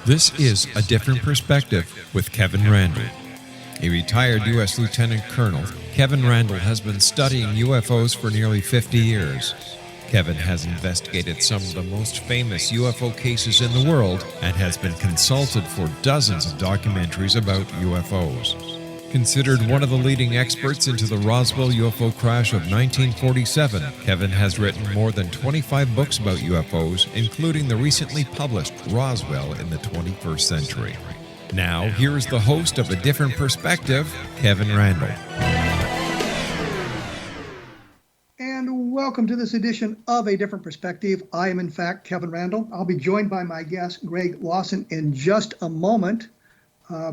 This is A Different Perspective with Kevin Randle. A retired U.S. Lieutenant Colonel, Kevin Randle has been studying UFOs for nearly 50 years. Kevin has investigated some of the most famous UFO cases in the world and has been consulted for dozens of documentaries about UFOs. Considered one of the leading experts into the Roswell UFO crash of 1947, Kevin has written more than 25 books about UFOs, including the recently published Roswell in the 21st Century. Now, here's the host of A Different Perspective, Kevin Randle. And welcome to this edition of A Different Perspective. I am, in fact, Kevin Randle. I'll be joined by my guest, Greg Lawson, in just a moment.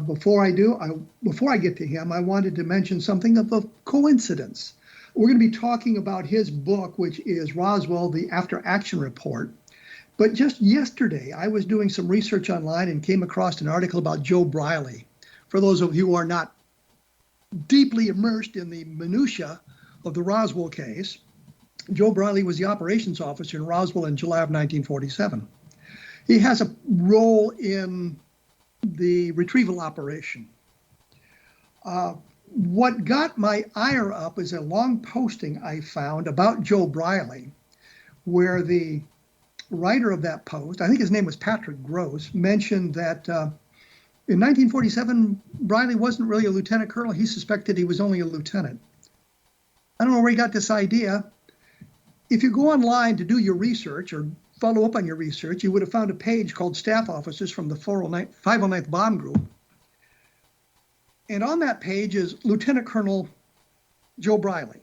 Before I get to him, I wanted to mention something of a coincidence. We're going to be talking about his book, which is Roswell, the After Action Report. But just yesterday, I was doing some research online and came across an article about Joe Briley. For those of you who are not deeply immersed in the minutia of the Roswell case, Joe Briley was the operations officer in Roswell in July of 1947. He has a role in the retrieval operation. What got my ire up is a long posting I found about Joe Briley, where the writer of that post, I think his name was Patrick Gross, mentioned that in 1947, Briley wasn't really a lieutenant colonel. He suspected he was only a lieutenant. I don't know where he got this idea. If you go online to do your research or follow up on your research, you would have found a page called Staff Officers from the 509th Bomb Group. And on that page is Lieutenant Colonel Joe Briley.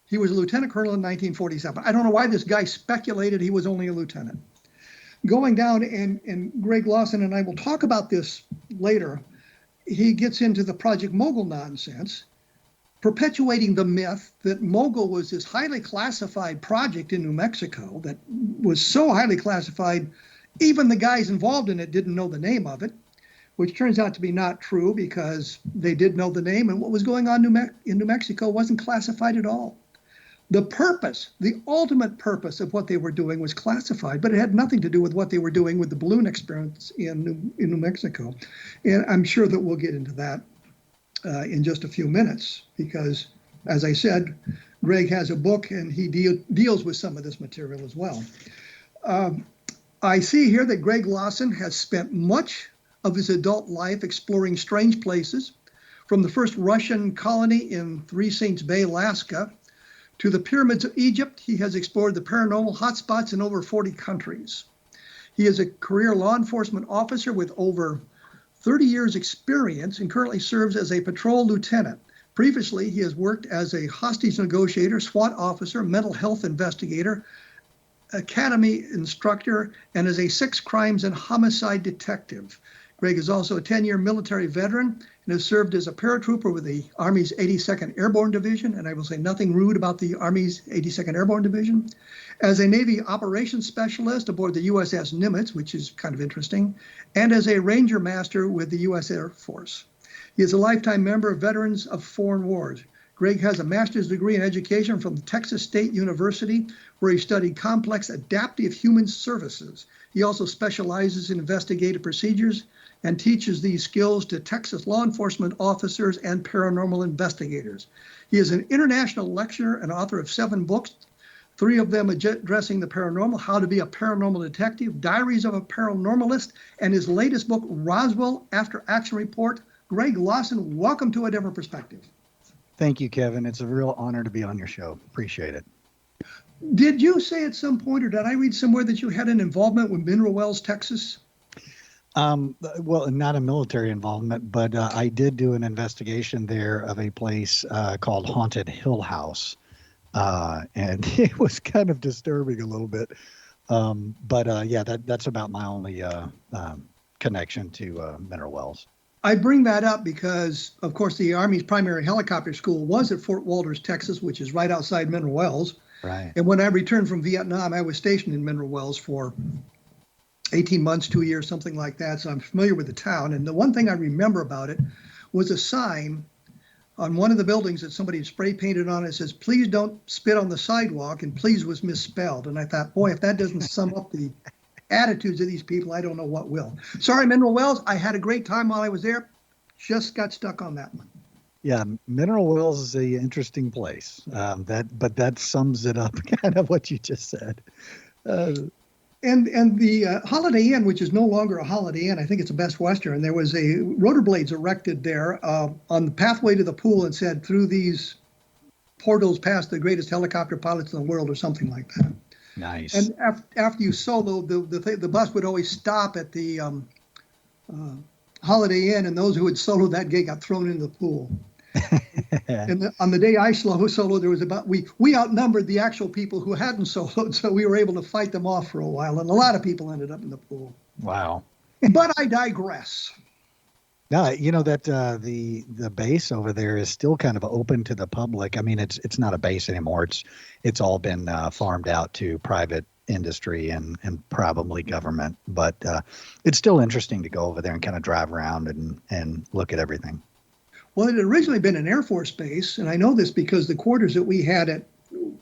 He was a lieutenant colonel in 1947. I don't know why this guy speculated he was only a lieutenant. Going down, and Greg Lawson and I will talk about this later, he gets into the Project Mogul nonsense, perpetuating the myth that Mogul was this highly classified project in New Mexico that was so highly classified, even the guys involved in it didn't know the name of it, which turns out to be not true because they did know the name, and what was going on in New Mexico wasn't classified at all. The purpose, the ultimate purpose of what they were doing was classified, but it had nothing to do with what they were doing with the balloon experience in New Mexico. And I'm sure that we'll get into that in just a few minutes, because, as I said, Greg has a book and he deals with some of this material as well. I see here that Greg Lawson has spent much of his adult life exploring strange places, from the first Russian colony in Three Saints Bay, Alaska, to the pyramids of Egypt. He has explored the paranormal hotspots in over 40 countries. He is a career law enforcement officer with over 30 years experience and currently serves as a patrol lieutenant. Previously, he has worked as a hostage negotiator, SWAT officer, mental health investigator, academy instructor, and as a sex crimes and homicide detective. Greg is also a 10-year military veteran and has served as a paratrooper with the Army's 82nd Airborne Division, and I will say nothing rude about the Army's 82nd Airborne Division, as a Navy operations specialist aboard the USS Nimitz, which is kind of interesting, and as a Ranger Master with the U.S. Air Force. He is a lifetime member of Veterans of Foreign Wars. Greg has a master's degree in education from Texas State University, where he studied complex adaptive human services. He also specializes in investigative procedures and teaches these skills to Texas law enforcement officers and paranormal investigators. He is an international lecturer and author of 7 books, 3 of them addressing the paranormal: How to Be a Paranormal Detective, Diaries of a Paranormalist, and his latest book, Roswell After Action Report. Greg Lawson, welcome to A Different Perspective. Thank you, Kevin. It's a real honor to be on your show. Appreciate it. Did you say at some point, or did I read somewhere, that you had an involvement with Mineral Wells, Texas? Well, not a military involvement, but I did do an investigation there of a place called Haunted Hill House. And it was kind of disturbing a little bit. Yeah, that's about my only connection to Mineral Wells. I bring that up because, of course, the Army's primary helicopter school was at Fort Walters, Texas, which is right outside Mineral Wells. Right. And when I returned from Vietnam, I was stationed in Mineral Wells for 18 months, 2 years, something like that. So I'm familiar with the town. And the one thing I remember about it was a sign on one of the buildings that somebody had spray painted on. It says, "Please don't spit on the sidewalk," and "please" was misspelled. And I thought, boy, if that doesn't sum up the attitudes of these people, I don't know what will. Sorry, Mineral Wells. I had a great time while I was there. Just got stuck on that one. Yeah, Mineral Wells is a interesting place. But that sums it up, kind of what you just said. And the Holiday Inn, which is no longer a Holiday Inn, I think it's a Best Western. There was a rotor blades erected there on the pathway to the pool, and said, "Through these portals past the greatest helicopter pilots in the world," or something like that. Nice. And after you solo, the bus would always stop at the Holiday Inn, and those who had soloed that gig got thrown into the pool. And on the day I soloed, there was we outnumbered the actual people who hadn't soloed, so we were able to fight them off for a while, and a lot of people ended up in the pool. Wow. But I digress. No, that the base over there is still kind of open to the public. I mean, it's not a base anymore. It's all been farmed out to private industry and probably government. But it's still interesting to go over there and kind of drive around and look at everything. Well, it had originally been an Air Force base, and I know this because the quarters that we had at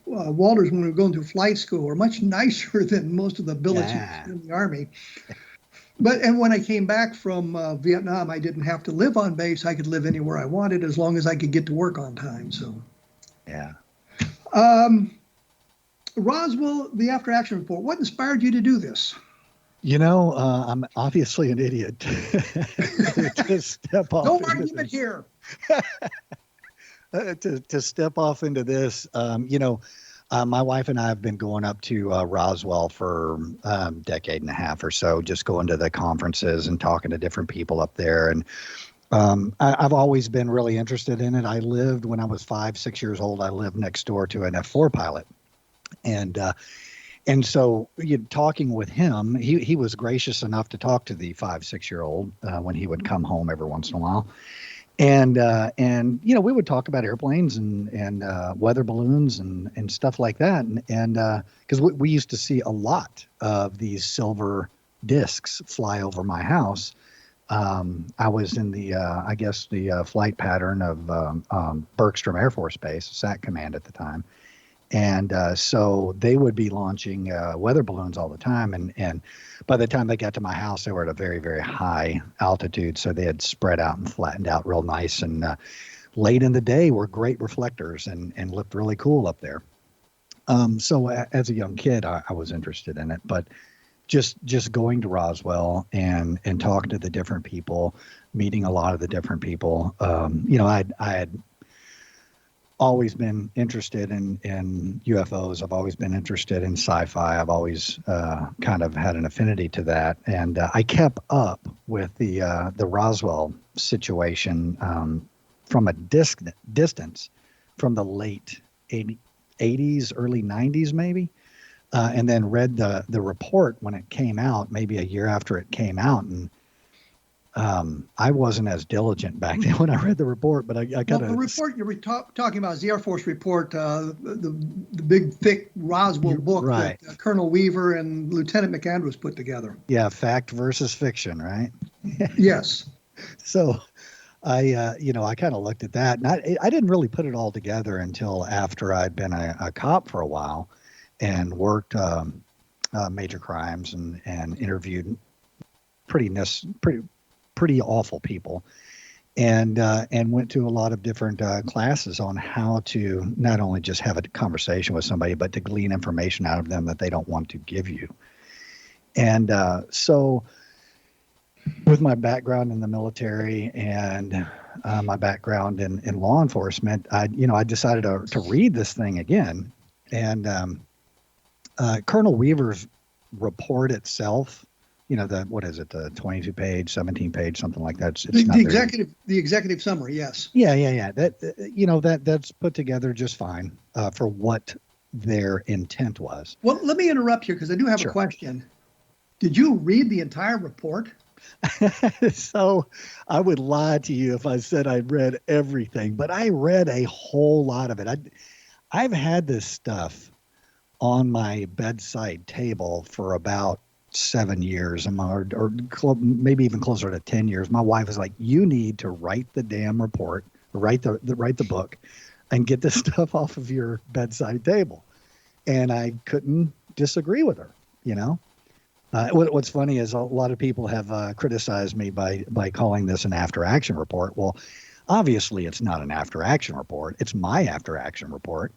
Walters when we were going through flight school were much nicer than most of the billets in the Army. And when I came back from Vietnam, I didn't have to live on base. I could live anywhere I wanted as long as I could get to work on time. So, yeah. Roswell, the after action report. What inspired you to do this? I'm obviously an idiot to step off. No argument here. To step off into this, my wife and I have been going up to Roswell for a decade and a half or so, just going to the conferences and talking to different people up there. And I've always been really interested in it. When I was 5-6 years old, I lived next door to an F-4 pilot. And so talking with him, he was gracious enough to talk to the 5-6-year-old when he would come home every once in a while. And we would talk about airplanes and weather balloons and stuff like that. And because we used to see a lot of these silver discs fly over my house. I was in the flight pattern of Bergstrom Air Force Base, SAC Command at the time. And so they would be launching weather balloons all the time. And by the time they got to my house, they were at a very, very high altitude. So they had spread out and flattened out real nice. And late in the day were great reflectors and looked really cool up there. So as a young kid, I was interested in it. But just going to Roswell and talking to the different people, meeting a lot of the different people, I had always been interested in UFOs. I've always been interested in sci-fi. I've always kind of had an affinity to that. And I kept up with the Roswell situation from a distance from the late 80s, early 90s maybe. And then read the report when it came out, maybe a year after it came out. And I wasn't as diligent back then when I read the report, but I kind of... Well, the report you're talking about is the Air Force report, the big, thick Roswell book right. that Colonel Weaver and Lieutenant McAndrews put together. Yeah, fact versus fiction, right? Yes. So I kind of looked at that, and I didn't really put it all together until after I'd been a cop for a while and worked major crimes and interviewed pretty awful people, and went to a lot of different classes on how to not only just have a conversation with somebody, but to glean information out of them that they don't want to give you. And so with my background in the military and my background in law enforcement, I decided to read this thing again. And Colonel Weaver's report itself, what is it, the 22-page, 17-page, something like that. The executive summary, yes. Yeah. That's put together just fine for what their intent was. Well, let me interrupt here because I do have a question. Did you read the entire report? So I would lie to you if I said I read everything, but I read a whole lot of it. I've had this stuff on my bedside table for about 7 years or maybe even closer to 10 years. My wife was like, you need to write the damn report, write the book and get this stuff off of your bedside table. And I couldn't disagree with her, What's funny is a lot of people have criticized me by calling this an after action report. Well, obviously it's not an after action report. It's my after action report.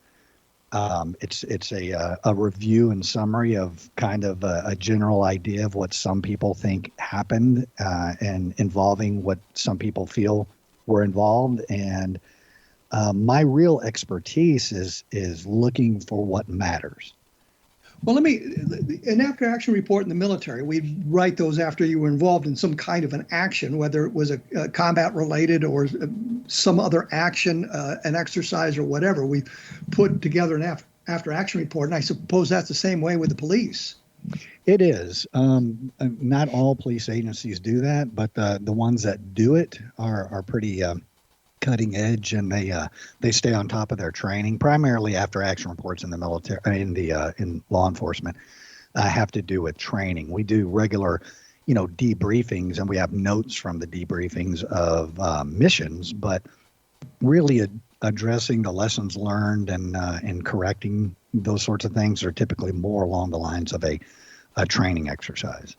It's a review and summary of kind of a general idea of what some people think happened and involving what some people feel were involved. And my real expertise is looking for what matters. Well, an after action report in the military, we write those after you were involved in some kind of an action, whether it was a combat related or some other action, an exercise or whatever. We put together an after action report. And I suppose that's the same way with the police. It is. Not all police agencies do that, but the ones that do it are pretty cutting edge, and they stay on top of their training. Primarily, after action reports in the military, in law enforcement, have to do with training. We do regular, debriefings, and we have notes from the debriefings of missions. But really, addressing the lessons learned and correcting those sorts of things are typically more along the lines of a training exercise.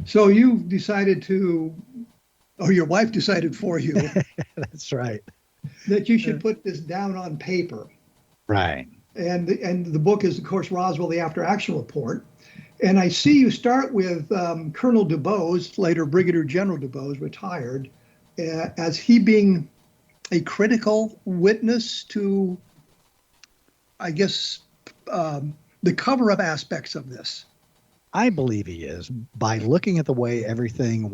So you decided to. Or your wife decided for you. That's right. That you should put this down on paper. Right. And the book is, of course, Roswell, the After Action Report. And I see you start with Colonel DuBose, later Brigadier General DuBose, retired, as he being a critical witness to, I guess, the cover-up aspects of this. I believe he is. By looking at the way everything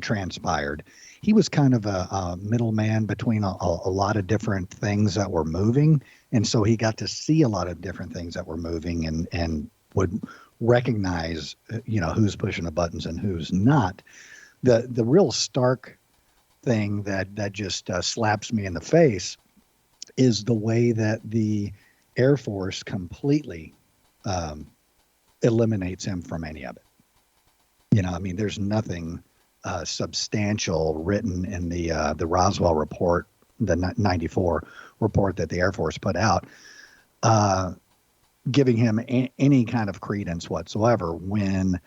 transpired, he was kind of a middleman between a lot of different things that were moving. And so he got to see a lot of different things that were moving and would recognize, who's pushing the buttons and who's not. The real stark thing that just slaps me in the face is the way that the Air Force completely eliminates him from any of it. There's nothing substantial written in the Roswell report, the 94 report that the Air Force put out, giving him any kind of credence whatsoever when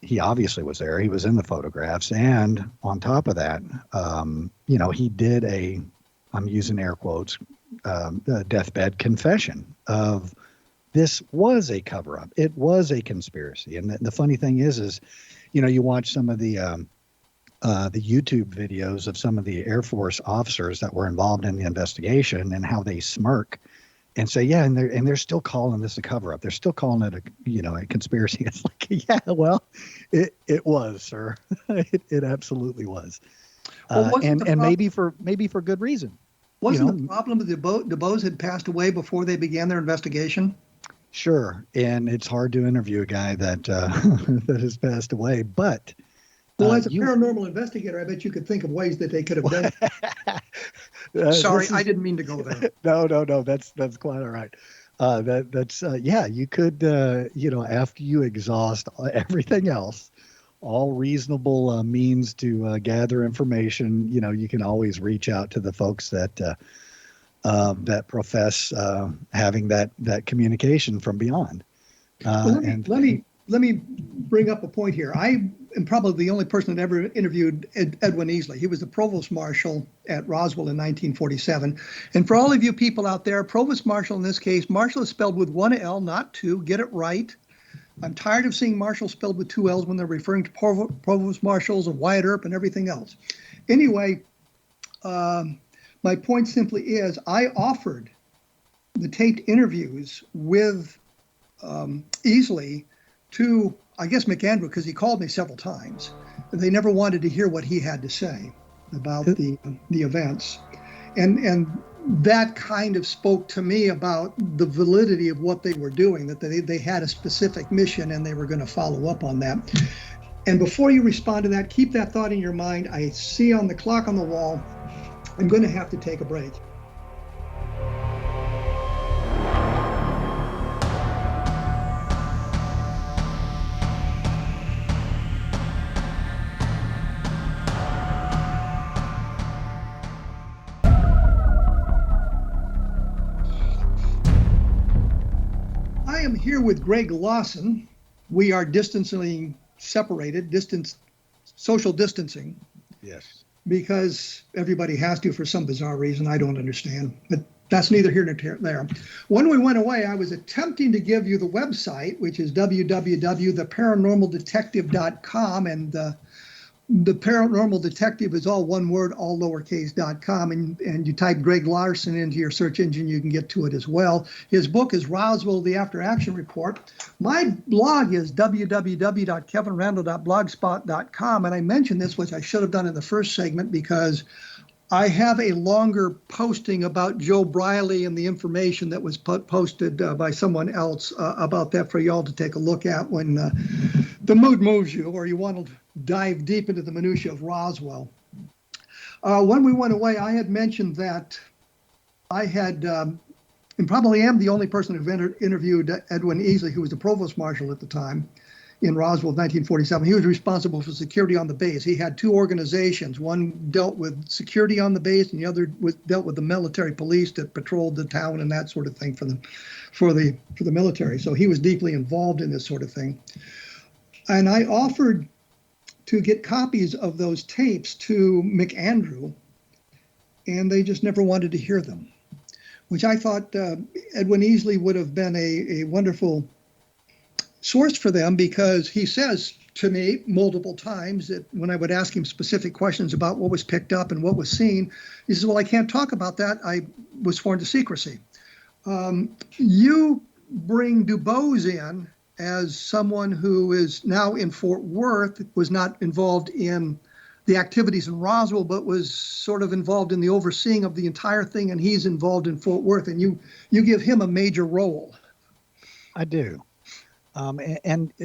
he obviously was there. He was in the photographs. And on top of that, he did I'm using air quotes, a deathbed confession of this was a cover-up. It was a conspiracy. And the funny thing is, you watch some of the YouTube videos of some of the Air Force officers that were involved in the investigation and how they smirk and say, yeah, and they're still calling this a cover-up. They're still calling it a conspiracy. It's like, yeah, well, it was, sir. It absolutely was. And maybe for good reason. Wasn't the problem that DuBose had passed away before they began their investigation? Sure, and it's hard to interview a guy that that has passed away. But as a paranormal investigator, I bet you could think of ways that they could have done it. Sorry, I didn't mean to go there. No, that's quite all right. You could after you exhaust everything else, all reasonable means to gather information, you can always reach out to the folks that profess having that communication from beyond. Let me bring up a point here. I am probably the only person that ever interviewed Edwin Easley. He was the provost marshal at Roswell in 1947. And for all of you people out there, provost marshal in this case, marshal is spelled with one L, not two. Get it right. I'm tired of seeing marshal spelled with two L's when they're referring to provost marshals and Wyatt Earp and everything else. Anyway, my point simply is I offered the taped interviews with Easley to, I guess, McAndrew, because he called me several times. They never wanted to hear what he had to say about the events. And that kind of spoke to me about the validity of what they were doing, that they had a specific mission and they were going to follow up on that. And before you respond to that, keep that thought in your mind. I see on the clock on the wall, I'm going to have to take a break. I am here with Greg Lawson. We are distancing separated, social distancing. Yes. Because everybody has to for some bizarre reason I don't understand. But that's neither here nor there. When we went away, I was attempting to give you the website, which is www.theparanormaldetective.com, and the Paranormal Detective is all one word, all lowercase.com, and you type Greg Larson into your search engine, you can get to it as well. His book is Roswell, the After Action Report. My blog is www.kevinrandle.blogspot.com, and I mentioned this, which I should have done in the first segment, because I have a longer posting about Joe Briley and the information that was posted by someone else about that for y'all to take a look at when the mood moves you or you want to dive deep into the minutiae of Roswell. When we went away, I had mentioned that I had, and probably am the only person who interviewed Edwin Easley, who was the provost marshal at the time in Roswell, 1947. He was responsible for security on the base. He had two organizations. One dealt with security on the base, and the other dealt with the military police that patrolled the town and that sort of thing for the military. So he was deeply involved in this sort of thing. And I offered to get copies of those tapes to McAndrew, and they just never wanted to hear them, which I thought Edwin Easley would have been a wonderful source for them, because he says to me multiple times that when I would ask him specific questions about what was picked up and what was seen, he says, well, I can't talk about that. I was sworn to secrecy. You bring DuBose in as someone who is now in Fort Worth, was not involved in the activities in Roswell, but was sort of involved in the overseeing of the entire thing, and he's involved in Fort Worth, and you give him a major role. I do.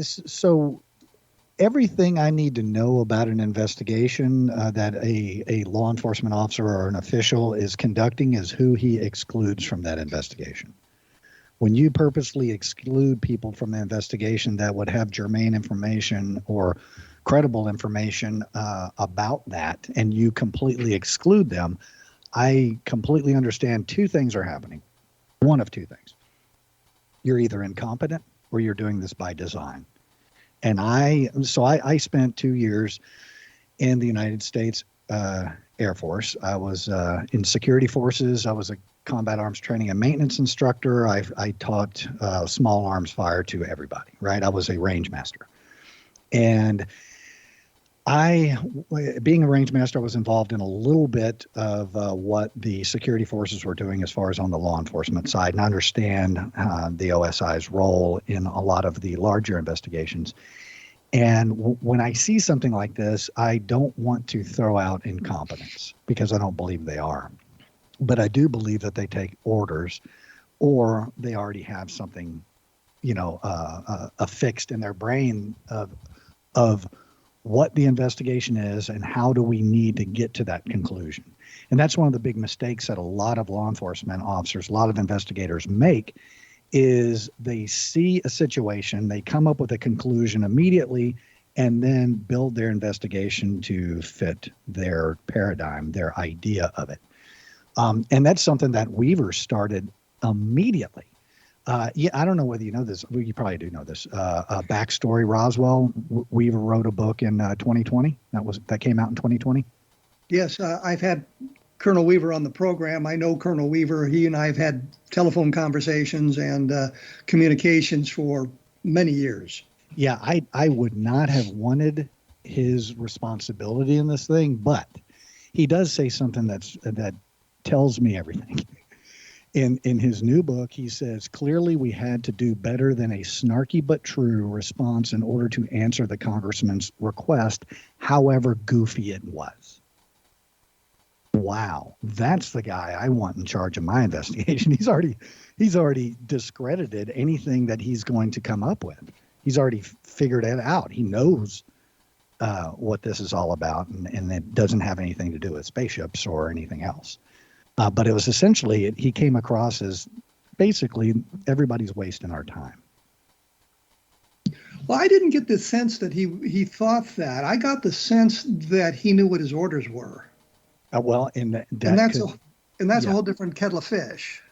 So everything I need to know about an investigation that a law enforcement officer or an official is conducting is who he excludes from that investigation. When you purposely exclude people from the investigation that would have germane information or credible information about that, and you completely exclude them, I completely understand two things are happening. One of two things. You're either incompetent or you're doing this by design. And I spent 2 years in the United States Air Force. I was in security forces. I was a combat arms training and maintenance instructor. I taught small arms fire to everybody, right? I was a range master. And being a range master, I was involved in a little bit of what the security forces were doing as far as on the law enforcement side, and understand the OSI's role in a lot of the larger investigations. And when I see something like this, I don't want to throw out incompetence, because I don't believe they are. But I do believe that they take orders, or they already have something, affixed in their brain of what the investigation is and how do we need to get to that conclusion. And that's one of the big mistakes that a lot of law enforcement officers, a lot of investigators make, is they see a situation, they come up with a conclusion immediately, and then build their investigation to fit their paradigm, their idea of it. And that's something that Weaver started immediately. I don't know whether you know this. Well, you probably do know this. Backstory Roswell. Weaver wrote a book in 2020. That came out in 2020. Yes, I've had Colonel Weaver on the program. I know Colonel Weaver. He and I have had telephone conversations and communications for many years. Yeah, I would not have wanted his responsibility in this thing, but he does say something that tells me everything. In his new book, he says, clearly we had to do better than a snarky but true response in order to answer the congressman's request, however goofy it was. Wow, that's the guy I want in charge of my investigation. He's already discredited anything that he's going to come up with. He's already figured it out. He knows what this is all about, and it doesn't have anything to do with spaceships or anything else. But it was essentially, he came across as basically everybody's wasting our time. Well, I didn't get the sense that he thought that. I got the sense that he knew what his orders were. Well, and that's a whole different kettle of fish.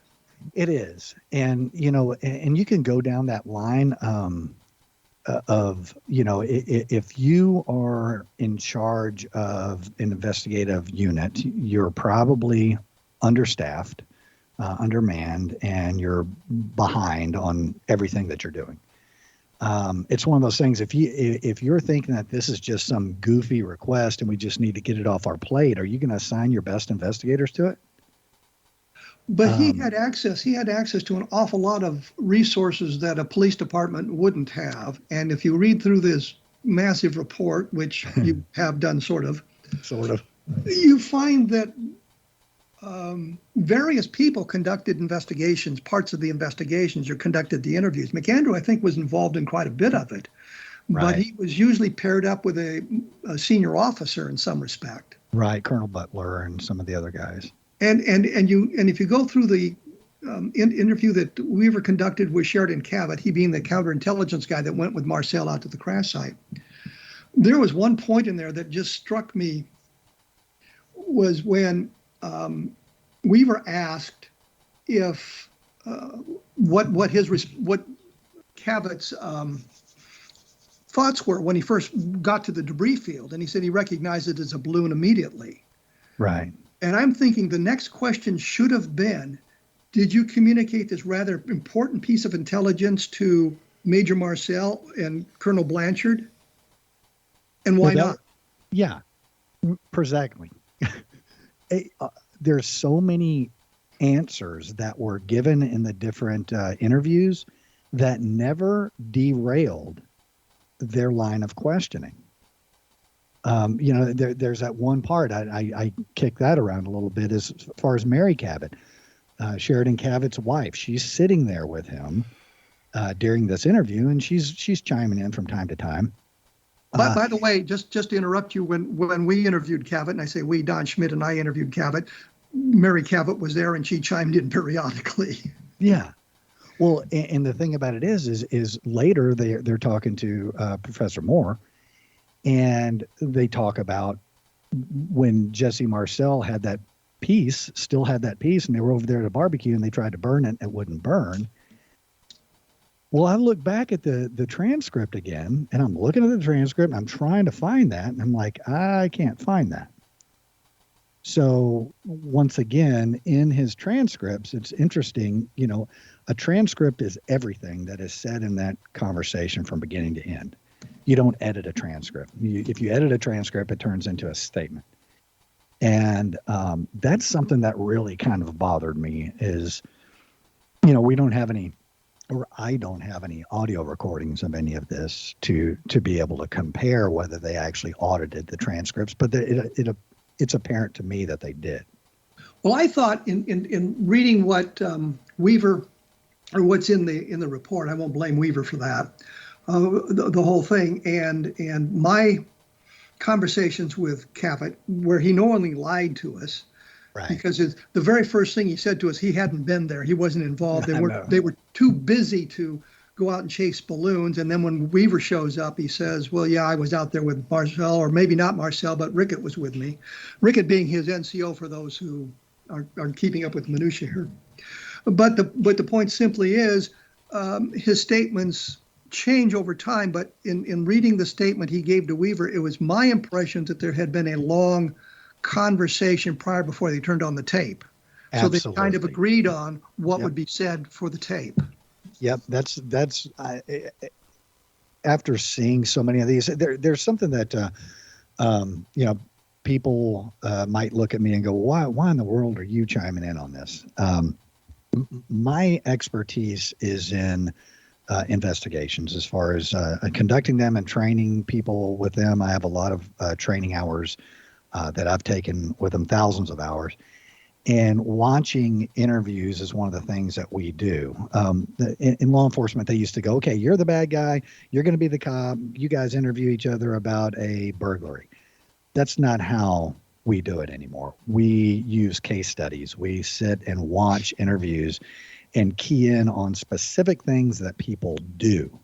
It is. And, and you can go down that line of, if you are in charge of an investigative unit, you're probably understaffed, undermanned, and you're behind on everything that you're doing. It's one of those things. If you're thinking that this is just some goofy request and we just need to get it off our plate, are you going to assign your best investigators to it? But he had access. He had access to an awful lot of resources that a police department wouldn't have. And if you read through this massive report, which you have done sort of, you find that various people conducted investigations, parts of the investigations, or conducted the interviews. McAndrew, I think, was involved in quite a bit of it, but he was usually paired up with a senior officer in some respect. Right, Colonel Butler and some of the other guys. And if you go through the interview that Weaver conducted with Sheridan Cavett, he being the counterintelligence guy that went with Marcel out to the crash site, there was one point in there that just struck me, was when Weaver asked if what Cavett's thoughts were when he first got to the debris field, and he said he recognized it as a balloon immediately. Right. And I'm thinking the next question should have been, did you communicate this rather important piece of intelligence to Major Marcel and Colonel Blanchard? And why not? Yeah, exactly. There's so many answers that were given in the different interviews that never derailed their line of questioning. There's that one part, I kick that around a little bit as far as Mary Cavett, Sheridan Cavett's wife. She's sitting there with him during this interview, and she's chiming in from time to time. By the way, just to interrupt you, when we interviewed Cavett, and I say we, Don Schmidt and I interviewed Cavett, Mary Cavett was there, and she chimed in periodically. Yeah. Well, and the thing about it is later they're talking to Professor Moore, and they talk about when Jesse Marcel had that piece, and they were over there at a barbecue and they tried to burn it, it wouldn't burn. Well, I look back at the transcript again, and I'm looking at the transcript, and I'm trying to find that, and I'm like, I can't find that. So once again, in his transcripts, it's interesting, a transcript is everything that is said in that conversation from beginning to end. You don't edit a transcript. If you edit a transcript, it turns into a statement. And that's something that really kind of bothered me is, we don't have any, or I don't have any audio recordings of any of this to be able to compare whether they actually audited the transcripts, but it's apparent to me that they did. Well, I thought in reading what Weaver, or what's in the report, I won't blame Weaver for that, the whole thing, and my conversations with Cavett, where he knowingly lied to us, right? Because the very first thing he said to us, he hadn't been there, he wasn't involved. They were too busy to go out and chase balloons. And then when Weaver shows up, he says, "Well, yeah, I was out there with Marcel, or maybe not Marcel, but Rickett was with me." Rickett being his NCO, for those who are keeping up with minutiae here. But the point simply is, his statements change over time, but in reading the statement he gave to Weaver, it was my impression that there had been a long conversation prior before they turned on the tape. Absolutely. So they kind of agreed on what would be said for the tape. Yep, that's after seeing so many of these, there's something that people might look at me and go, why in the world are you chiming in on this? My expertise is in investigations, as far as conducting them and training people with them. I have a lot of training hours that I've taken with them, thousands of hours. And watching interviews is one of the things that we do. In law enforcement, they used to go, okay, you're the bad guy, you're going to be the cop, you guys interview each other about a burglary. That's not how we do it anymore. We use case studies. We sit and watch interviews and key in on specific things that people do.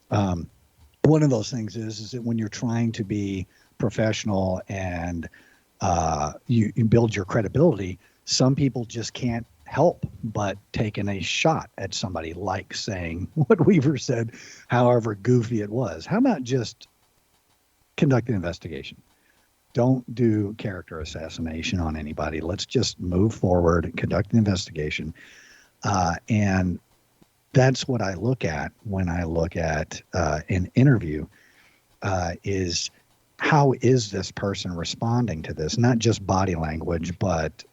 One of those things is that when you're trying to be professional and you build your credibility, some people just can't help but taking a shot at somebody, like saying what Weaver said, however goofy it was. How about just conduct an investigation? Don't do character assassination on anybody. Let's just move forward and conduct an investigation. And that's what I look at when I look at an interview, is how is this person responding to this? Not just body language, but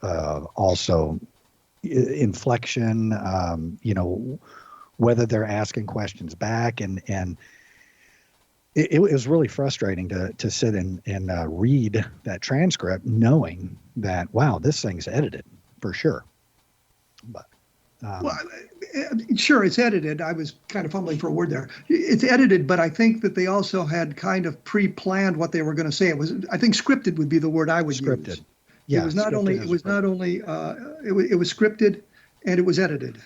also inflection, whether they're asking questions back. And it was really frustrating to sit and read that transcript knowing that, wow, this thing's edited for sure. But well, sure, it's edited. I was kind of fumbling for a word there. It's edited, but I think that they also had kind of pre-planned what they were going to say. I think scripted would be the word I would scripted. use. Yeah, it was scripted, and it was edited.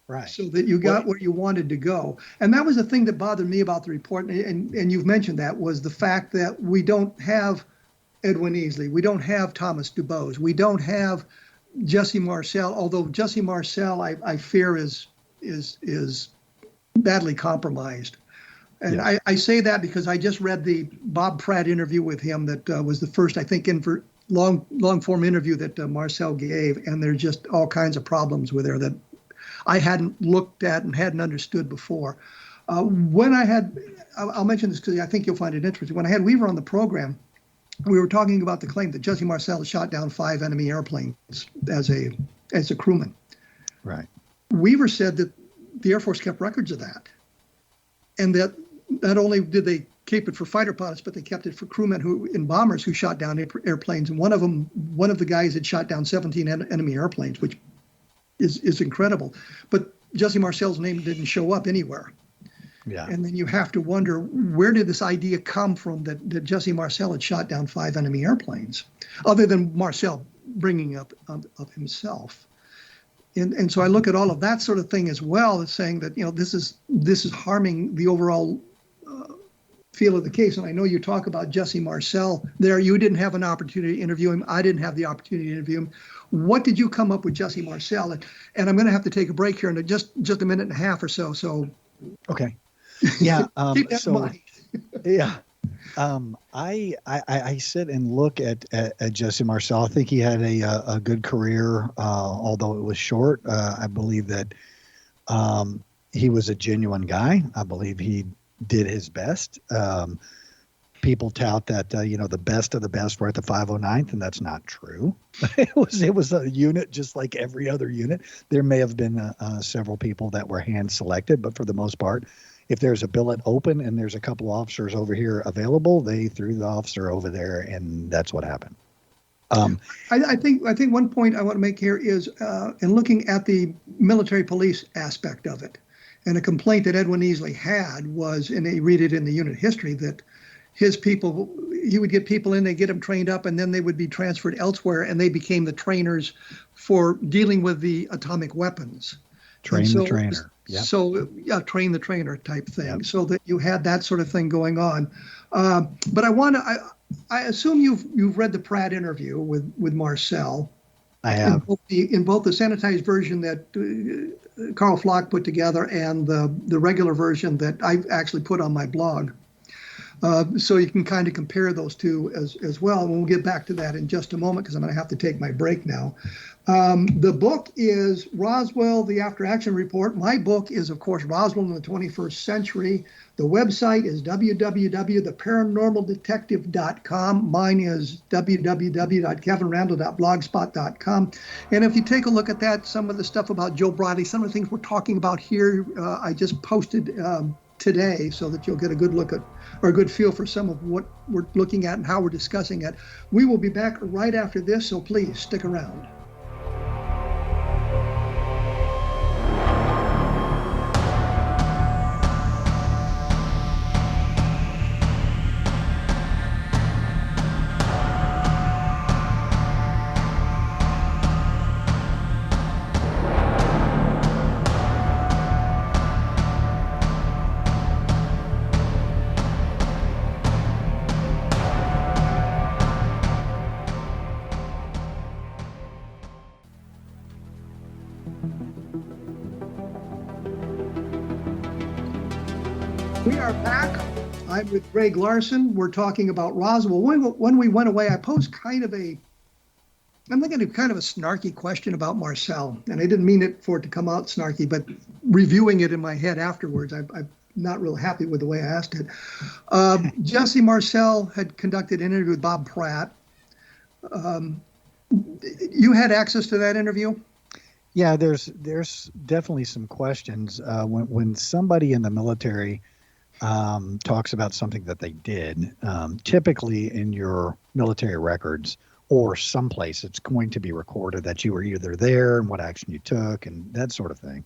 Right. So that you got where you wanted to go. And that was the thing that bothered me about the report, and you've mentioned that, was the fact that we don't have Edwin Easley, we don't have Thomas DuBose, we don't have Jesse Marcel, although Jesse Marcel, I fear, is badly compromised. And yes. I say that because I just read the Bob Pratt interview with him that was the first, I think, long form interview that Marcel gave, and there's just all kinds of problems with there that I hadn't looked at and hadn't understood before. I'll mention this because I think you'll find it interesting. When I had Weaver on the program, we were talking about the claim that Jesse Marcel shot down 5 enemy airplanes as a crewman. Right. Weaver said that the Air Force kept records of that, and that not only did they keep it for fighter pilots, but they kept it for crewmen and bombers who shot down airplanes. And one of the guys had shot down 17 enemy airplanes, which is incredible. But Jesse Marcel's name didn't show up anywhere. Yeah. And then you have to wonder, where did this idea come from that Jesse Marcel had shot down 5 enemy airplanes, other than Marcel bringing up of himself. And so I look at all of that sort of thing as well as saying that, this is harming the overall feel of the case. And I know you talk about Jesse Marcel there. You didn't have an opportunity to interview him. I didn't have the opportunity to interview him. What did you come up with Jesse Marcel? And I'm going to have to take a break here in just a minute and a half or so. So okay. Yeah. Keep that in mind. Yeah. I sit and look at Jesse Marcel. I think he had a good career, although it was short. I believe that he was a genuine guy. I believe he did his best. People tout that the best of the best were at the 509th, and that's not true. It was a unit just like every other unit. There may have been several people that were hand selected, but for the most part, if there's a billet open and there's a couple of officers over here available, they threw the officer over there, and that's what happened. I think one point I want to make here is in looking at the military police aspect of it, and a complaint that Edwin Easley had was, and they read it in the unit history, that his people, he would get people in, they get them trained up, and then they would be transferred elsewhere, and they became the trainers for dealing with the atomic weapons. Train the trainer. Yep. So, train the trainer type thing. Yep. So that you had that sort of thing going on. But I assume you've read the Pratt interview with Marcel. I have. In both the sanitized version that Carl Flock put together and the regular version that I actually put on my blog. So you can kind of compare those two as well. And we'll get back to that in just a moment because I'm going to have to take my break now. The book is Roswell, the After Action Report. My book is, of course, Roswell in the 21st Century. The website is www.theparanormaldetective.com. Mine is www.kevinrandle.blogspot.com. And if you take a look at that, some of the stuff about Joe Bradley, some of the things we're talking about here, I just posted today so that you'll get a good look at, or a good feel for some of what we're looking at and how we're discussing it. We will be back right after this, so please stick around. We are back. I'm with Greg Lawson. We're talking about Roswell. When we went away, I posed I'm thinking of kind of a snarky question about Marcel, and I didn't mean it for it to come out snarky, but reviewing it in my head afterwards, I'm not real happy with the way I asked it. Jesse Marcel had conducted an interview with Bob Pratt. You had access to that interview? Yeah, there's definitely some questions. When somebody in the military talks about something that they did, typically in your military records or someplace, it's going to be recorded that you were either there and what action you took and that sort of thing.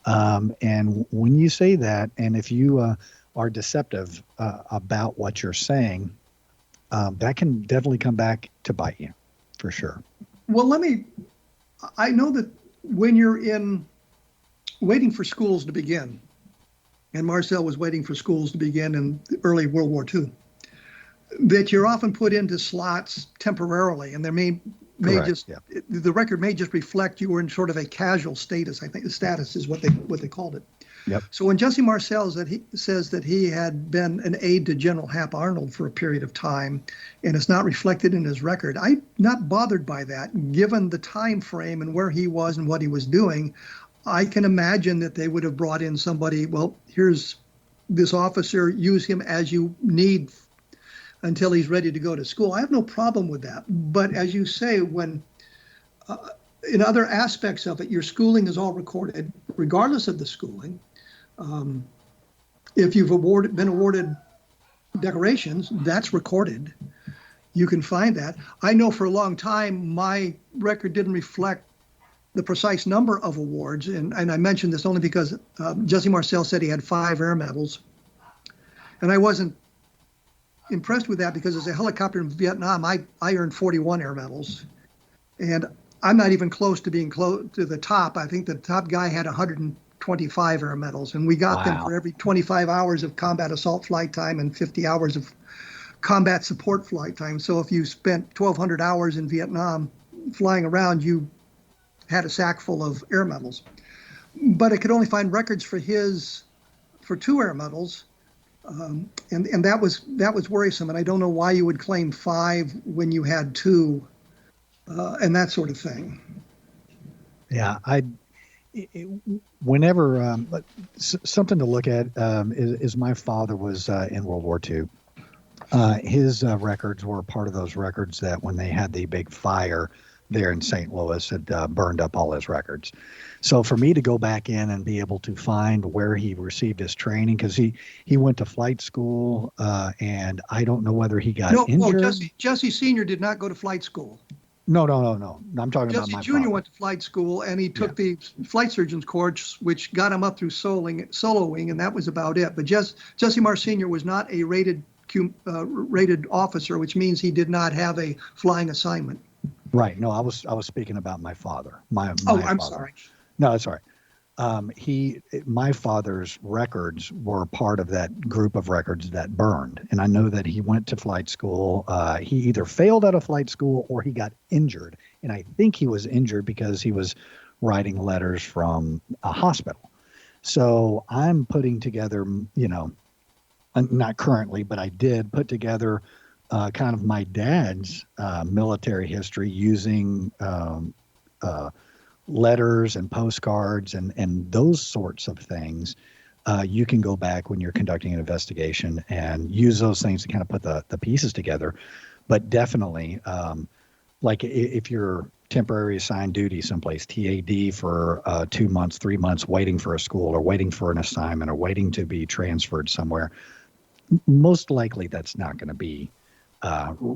And when you say that, and if you are deceptive about what you're saying, that can definitely come back to bite you, for sure. Well, I know that when you're waiting for schools to begin, and Marcel was waiting for schools to begin in the early World War II, that you're often put into slots temporarily, and there the record may just reflect you were in sort of a casual status. I think the status is what they called it. Yep. So when Jesse Marcel says that he had been an aide to General Hap Arnold for a period of time, and it's not reflected in his record, I'm not bothered by that. Given the time frame and where he was and what he was doing, I can imagine that they would have brought in somebody. Well, here's this officer. Use him as you need until he's ready to go to school. I have no problem with that. But as you say, when in other aspects of it, your schooling is all recorded, regardless of the schooling. If you've been awarded decorations, that's recorded. You can find that. I know for a long time, my record didn't reflect the precise number of awards. And I mentioned this only because Jesse Marcel said he had 5 air medals. And I wasn't impressed with that because as a helicopter in Vietnam, I earned 41 air medals. And I'm not even close to being close to the top. I think the top guy had 125 air medals, and we got them for every 25 hours of combat assault flight time and 50 hours of combat support flight time. So if you spent 1,200 hours in Vietnam flying around, you had a sack full of air medals. But I could only find records for 2 air medals. And that was worrisome. And I don't know why you would claim 5 when you had 2, and that sort of thing. Yeah, whenever something to look at is my father was in World War II. His records were part of those records that when they had the big fire there in St. Louis had burned up all his records. So for me to go back in and be able to find where he received his training, because he went to flight school, and I don't know whether he got injured. No, Jesse Sr. did not go to flight school. No. I'm talking about my Jesse Jr. father. went to flight school, and he took the flight surgeon's course, which got him up through soloing, and that was about it. But Jesse Marr Sr. was not a rated officer, which means he did not have a flying assignment. Right. No, I was speaking about my father. I'm father. Sorry. No, that's all right. My father's records were part of that group of records that burned. And I know that he went to flight school. He either failed out of flight school or he got injured. And I think he was injured because he was writing letters from a hospital. So I'm putting together, not currently, but I did put together kind of my dad's military history using letters and postcards and those sorts of things. You can go back when you're conducting an investigation and use those things to kind of put the pieces together. But definitely, like if you're temporary assigned duty someplace, TAD for 2 months, 3 months, waiting for a school or waiting for an assignment or waiting to be transferred somewhere, most likely that's not going to be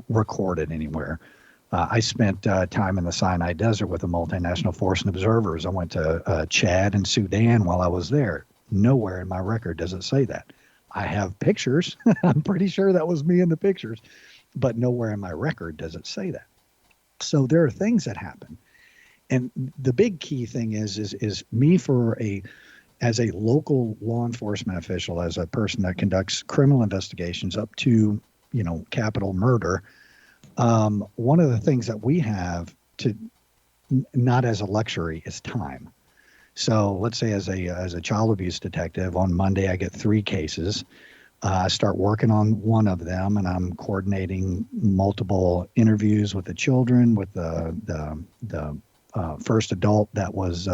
recorded anywhere. I spent time in the Sinai Desert with a multinational force and observers. I went to Chad and Sudan while I was there. Nowhere in my record does it say that. I have pictures. I'm pretty sure that was me in the pictures, but nowhere in my record does it say that. So there are things that happen. And the big key thing is me as a local law enforcement official, as a person that conducts criminal investigations up to, capital murder. One of the things that we have to not as a luxury is time. So let's say as a child abuse detective, on Monday I get 3 cases. I start working on one of them, and I'm coordinating multiple interviews with the children, with the first adult that was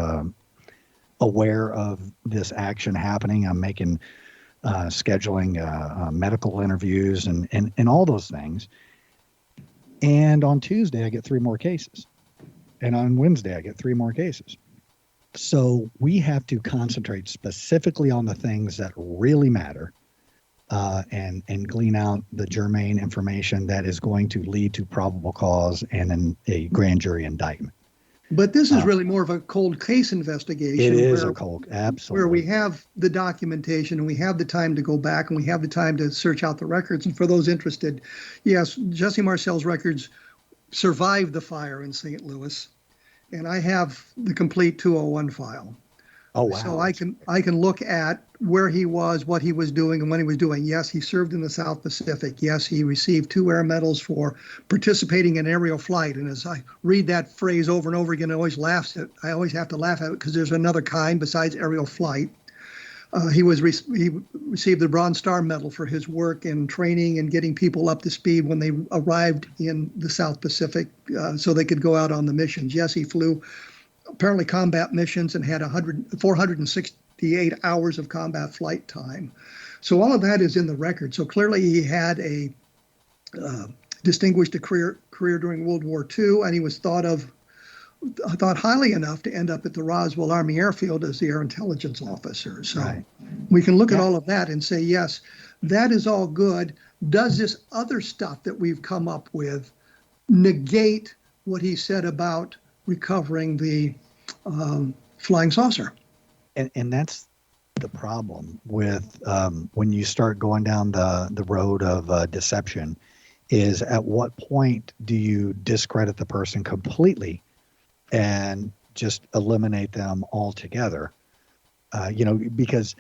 aware of this action happening. I'm making scheduling medical interviews and all those things. And on Tuesday, I get 3 more cases. And on Wednesday, I get 3 more cases. So we have to concentrate specifically on the things that really matter, and glean out the germane information that is going to lead to probable cause and a grand jury indictment. But this is really more of a cold case investigation. It is a cold, absolutely. Where we have the documentation and we have the time to go back and we have the time to search out the records. And for those interested, yes, Jesse Marcel's records survived the fire in St. Louis. And I have the complete 201 file. Oh, wow. So I can look at where he was, what he was doing, and when he was doing. Yes, he served in the South Pacific. Yes, he received 2 air medals for participating in aerial flight. And as I read that phrase over and over again, I always have to laugh at it because there's another kind besides aerial flight. He received the Bronze Star Medal for his work in training and getting people up to speed when they arrived in the South Pacific, so they could go out on the missions. Yes, he flew apparently combat missions and had 468 hours of combat flight time. So all of that is in the record. So clearly he had a distinguished career during World War II, and he was thought highly enough to end up at the Roswell Army Airfield as the Air Intelligence Officer. So Right. we can look at all of that and say, yes, that is all good. Does this other stuff that we've come up with negate what he said about recovering the flying saucer? And that's the problem with when you start going down the road of deception, is at what point do you discredit the person completely and just eliminate them altogether? Because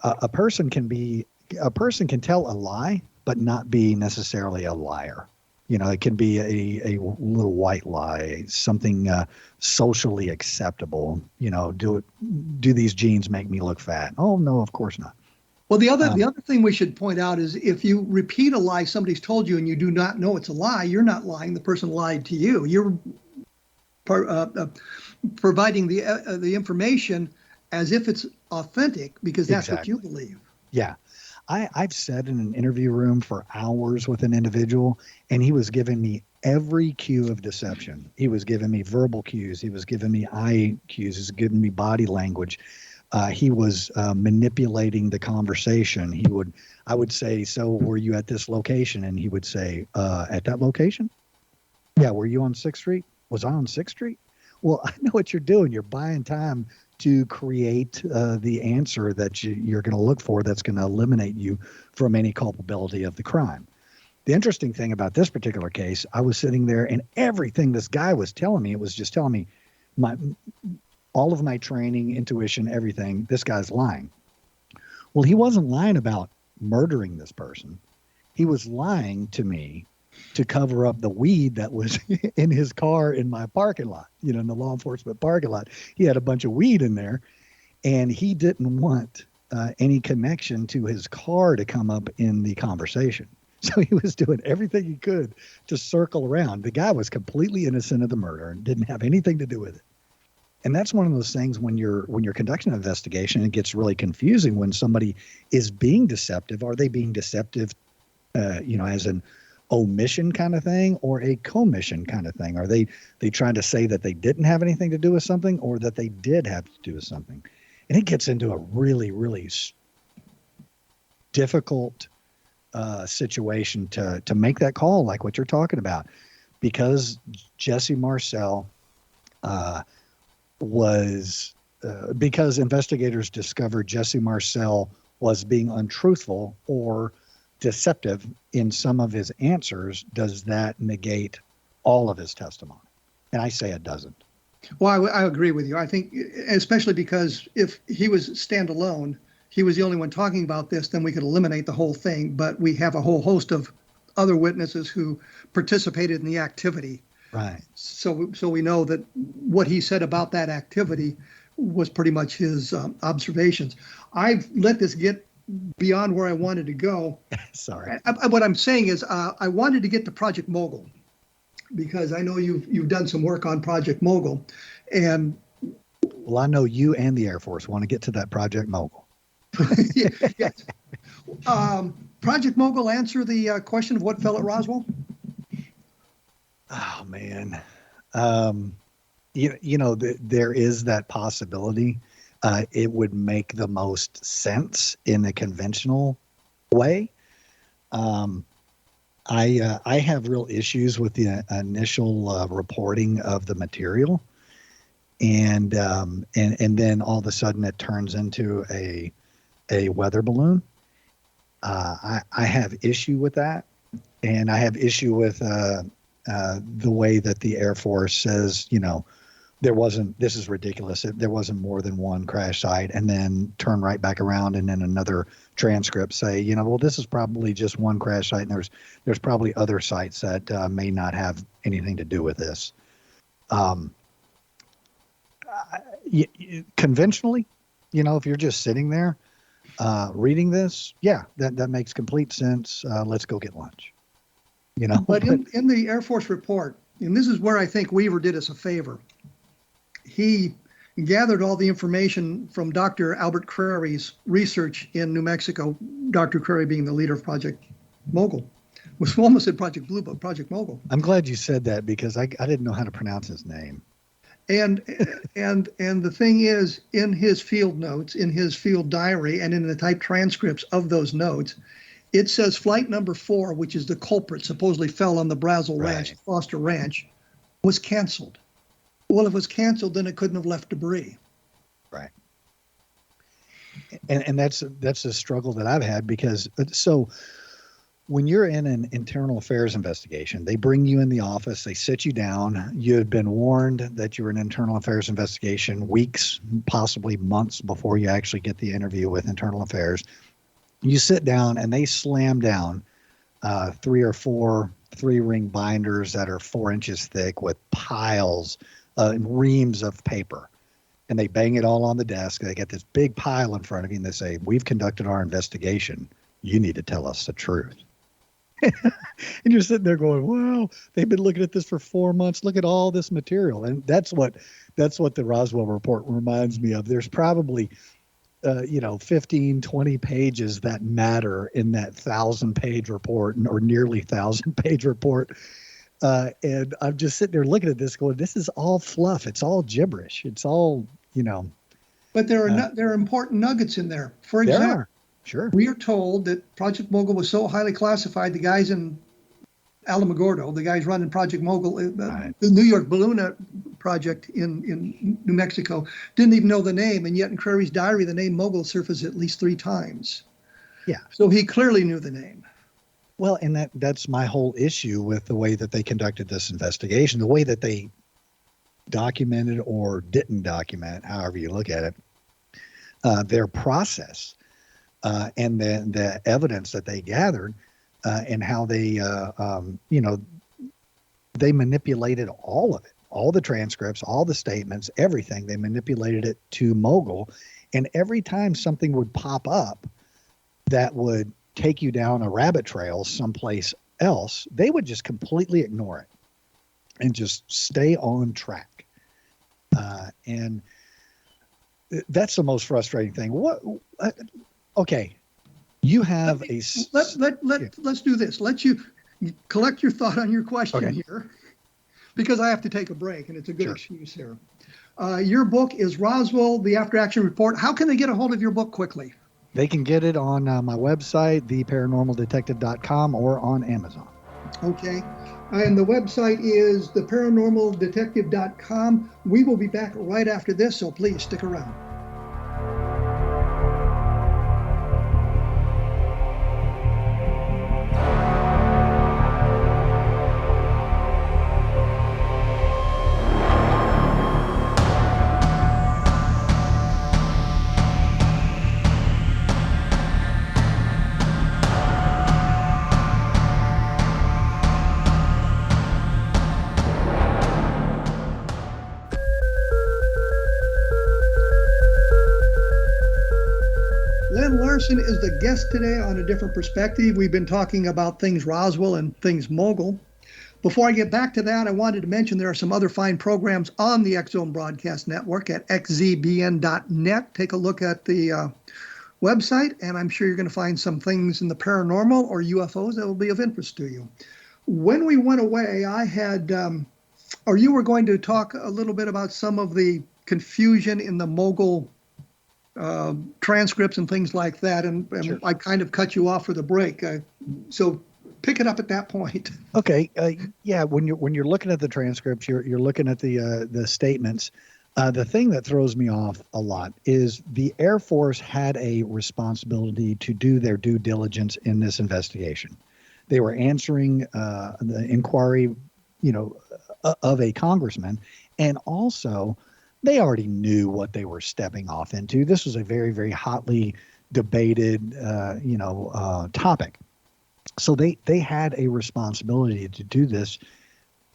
a person can tell a lie, but not be necessarily a liar. It can be a little white lie, something socially acceptable. Do these jeans make me look fat? Oh, no, of course not. Well, the other thing we should point out is if you repeat a lie somebody's told you and you do not know it's a lie, you're not lying. The person lied to you. You're providing the information as if it's authentic because that's Exactly. what you believe. Yeah. I've sat in an interview room for hours with an individual, and he was giving me every cue of deception. He was giving me verbal cues. He was giving me eye cues. He was giving me body language. He was manipulating the conversation. I would say, so were you at this location? And he would say, at that location? Yeah. Were you on 6th Street? Was I on 6th Street? Well, I know what you're doing. You're buying time to create the answer that you're going to look for that's going to eliminate you from any culpability of the crime. The interesting thing about this particular case, I was sitting there and everything this guy was telling me, it was just telling me all of my training, intuition, everything, this guy's lying. Well, he wasn't lying about murdering this person. He was lying to me to cover up the weed that was in his car in my parking lot, in the law enforcement parking lot. He had a bunch of weed in there, and he didn't want any connection to his car to come up in the conversation. So he was doing everything he could to circle around. The guy was completely innocent of the murder and didn't have anything to do with it. And that's one of those things when you're conducting an investigation, it gets really confusing when somebody is being deceptive. Are they being deceptive, as an omission kind of thing or a commission kind of thing? Are they trying to say that they didn't have anything to do with something or that they did have to do with something? And it gets into a really, really difficult situation to make that call, like what you're talking about, because Jesse Marcel because investigators discovered Jesse Marcel was being untruthful or deceptive in some of his answers. Does that negate all of his testimony? And I say it doesn't. Well, I agree with you. I think, especially because if he was standalone, he was the only one talking about this, then we could eliminate the whole thing. But we have a whole host of other witnesses who participated in the activity. Right. So we know that what he said about that activity was pretty much his observations. I've let this get beyond where I wanted to go. Sorry. What I'm saying is I wanted to get to Project Mogul because I know you've done some work on Project Mogul, and well, I know you and the Air Force want to get to that Project Mogul. yes. Project Mogul answer the question of what fell at Roswell? Oh man, there is that possibility. It would make the most sense in a conventional way. I have real issues with the initial reporting of the material, and then all of a sudden it turns into a weather balloon. I have issue with that, and I have issue with the way that the Air Force says, this is ridiculous. There wasn't more than one crash site, and then turn right back around and then another transcript say, well, this is probably just one crash site, and there's probably other sites that may not have anything to do with this. Conventionally, if you're just sitting there reading this, that makes complete sense. Let's go get lunch. But in the Air Force report, and this is where I think Weaver did us a favor. He gathered all the information from Dr. Albert Crary's research in New Mexico, Dr. Crary being the leader of Project Mogul. We almost said Project Blue, but Project Mogul. I'm glad you said that because I didn't know how to pronounce his name. And the thing is, in his field notes, in his field diary, and in the typed transcripts of those notes, it says flight number 4, which is the culprit, supposedly fell on the Brazel Ranch, Foster Ranch, was canceled. Well, if it was canceled, then it couldn't have left debris. Right. And that's a struggle that I've had because so when you're in an internal affairs investigation, they bring you in the office, they sit you down. You had been warned that you're an internal affairs investigation weeks, possibly months before you actually get the interview with internal affairs. You sit down and they slam down 3 or 4 3-ring binders that are 4 inches thick with piles and reams of paper. And they bang it all on the desk. They get this big pile in front of you and they say, we've conducted our investigation. You need to tell us the truth. And you're sitting there going, well, they've been looking at this for 4 months. Look at all this material. And that's what the Roswell report reminds me of. There's probably 15, 20 pages that matter in that 1,000-page report or nearly 1,000-page report. And I'm just sitting there looking at this going, this is all fluff. It's all gibberish. It's all, But there are important nuggets in there. For example, sure. We are told that Project Mogul was so highly classified, the guys in Alamogordo, the guys running Project Mogul, the New York Balloon project in New Mexico, didn't even know the name. And yet in Crary's diary, the name Mogul surfaced at least 3 times. Yeah. So he clearly knew the name. Well, and that's my whole issue with the way that they conducted this investigation, the way that they documented or didn't document, however you look at it, their process and the evidence that they gathered and how they, they manipulated all of it, all the transcripts, all the statements, everything. They manipulated it to Mogul. And every time something would pop up that would take you down a rabbit trail someplace else, they would just completely ignore it and just stay on track. And that's the most frustrating thing. Okay, you have let's do this. Let you collect your thought on your question here, because I have to take a break, and it's a good excuse here. Your book is Roswell, the After Action Report. How can they get a hold of your book quickly? They can get it on my website, theparanormaldetective.com, or on Amazon. Okay. And the website is theparanormaldetective.com. We will be back right after this, so please stick around. Larson is the guest today on A Different Perspective. We've been talking about things Roswell and things Mogul. Before I get back to that, I wanted to mention there are some other fine programs on the X-Zone Broadcast Network at xzbn.net. Take a look at the website, and I'm sure you're going to find some things in the paranormal or UFOs that will be of interest to you. When we went away, I had, or you were going to talk a little bit about some of the confusion in the Mogul transcripts and things like that, and Sure. I kind of cut you off for the break. So pick it up at that point. Okay. Yeah. When you're looking at the transcripts, you're looking at the statements. The thing that throws me off a lot is the Air Force had a responsibility to do their due diligence in this investigation. They were answering the inquiry, of a congressman, and also they already knew what they were stepping off into. This was a very, very hotly debated, topic. So they had a responsibility to do this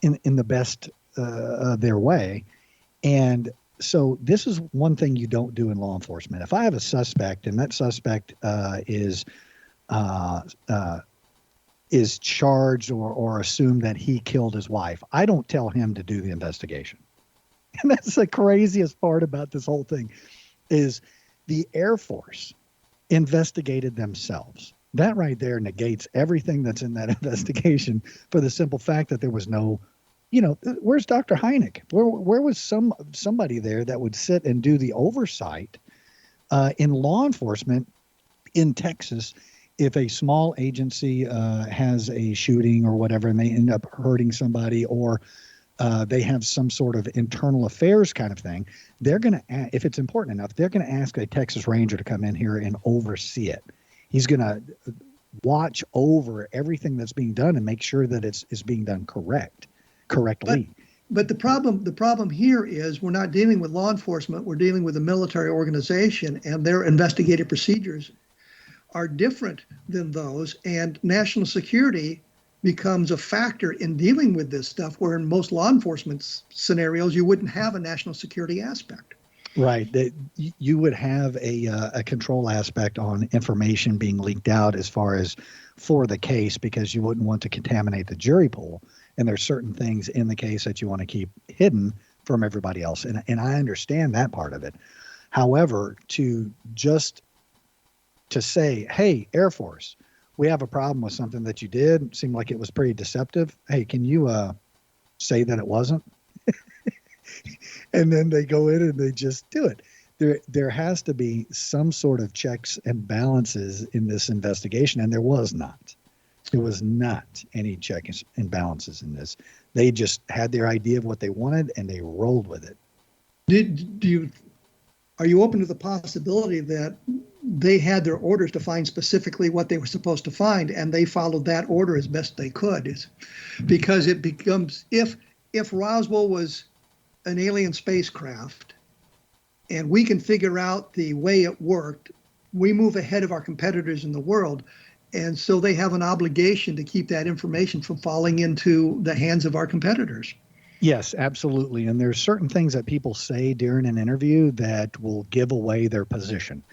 in the best of their way. And so this is one thing you don't do in law enforcement. If I have a suspect and that suspect is charged or assumed that he killed his wife, I don't tell him to do the investigation. And that's the craziest part about this whole thing is the Air Force investigated themselves. That right there negates everything that's in that investigation for the simple fact that there was no, where's Dr. Hynek? Where was somebody there that would sit and do the oversight in law enforcement in Texas if a small agency has a shooting or whatever and they end up hurting somebody, or they have some sort of internal affairs kind of thing, they're going to, if it's important enough, they're going to ask a Texas Ranger to come in here and oversee it. He's going to watch over everything that's being done and make sure that it's being done correctly. But the problem here is we're not dealing with law enforcement. We're dealing with a military organization, and their investigative procedures are different than those. And national security becomes a factor in dealing with this stuff, where in most law enforcement scenarios, you wouldn't have a national security aspect. Right. You would have a control aspect on information being leaked out as far as for the case, because you wouldn't want to contaminate the jury pool. And there's certain things in the case that you want to keep hidden from everybody else. And I understand that part of it. However, to say, hey, Air Force, we have a problem with something that you did. It seemed like it was pretty deceptive. Hey, can you say that it wasn't? And then they go in and they just do it. There has to be some sort of checks and balances in this investigation, and there was not. There was not any checks and balances in this. They just had their idea of what they wanted, and they rolled with it. Are you open to the possibility that they had their orders to find specifically what they were supposed to find, and they followed that order as best they could? Because it becomes, if Roswell was an alien spacecraft and we can figure out the way it worked, we move ahead of our competitors in the world. And so they have an obligation to keep that information from falling into the hands of our competitors. Yes, absolutely. And there's certain things that people say during an interview that will give away their position.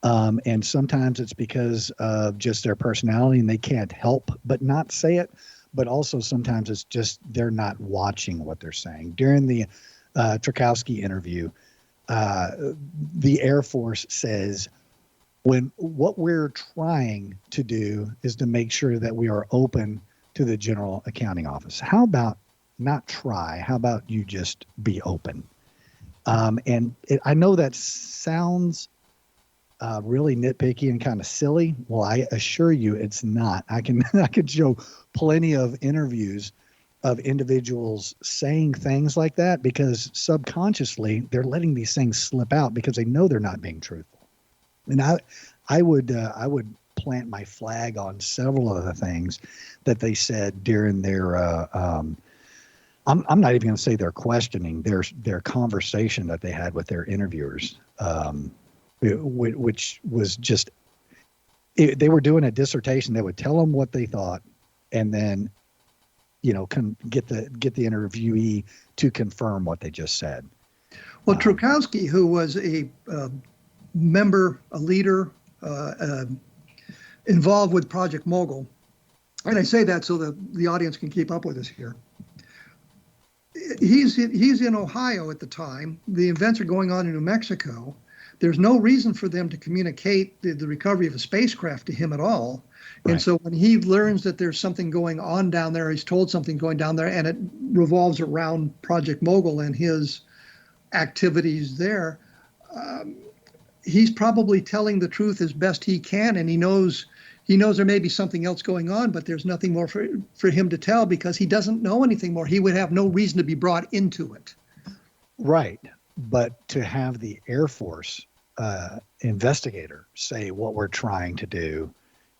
And sometimes it's because of just their personality and they can't help but not say it. But also sometimes it's just they're not watching what they're saying. During the Trukowski interview, the Air Force says, what we're trying to do is to make sure that we are open to the General Accounting Office. How about not try? How about you just be open? I know that sounds really nitpicky and kind of silly. Well, I assure you it's not. I can show plenty of interviews of individuals saying things like that because subconsciously they're letting these things slip out because they know they're not being truthful. And I would plant my flag on several of the things that they said during their I'm not even going to say their questioning, their conversation that they had with their interviewers, which was just they were doing a dissertation. They would tell them what they thought, and then get the interviewee to confirm what they just said. Well, Trukowski, who was a member, a leader involved with Project Mogul. And I say that so that the audience can keep up with us here. He's in Ohio at the time. The events are going on in New Mexico. There's no reason for them to communicate the recovery of a spacecraft to him at all. Right. And so when he learns that there's something going on down there, he's told something going down there, and it revolves around Project Mogul and his activities there, he's probably telling the truth as best he can, and he knows there may be something else going on, but there's nothing more for him to tell because he doesn't know anything more. He would have no reason to be brought into it. Right. But to have the Air Force investigator say what we're trying to do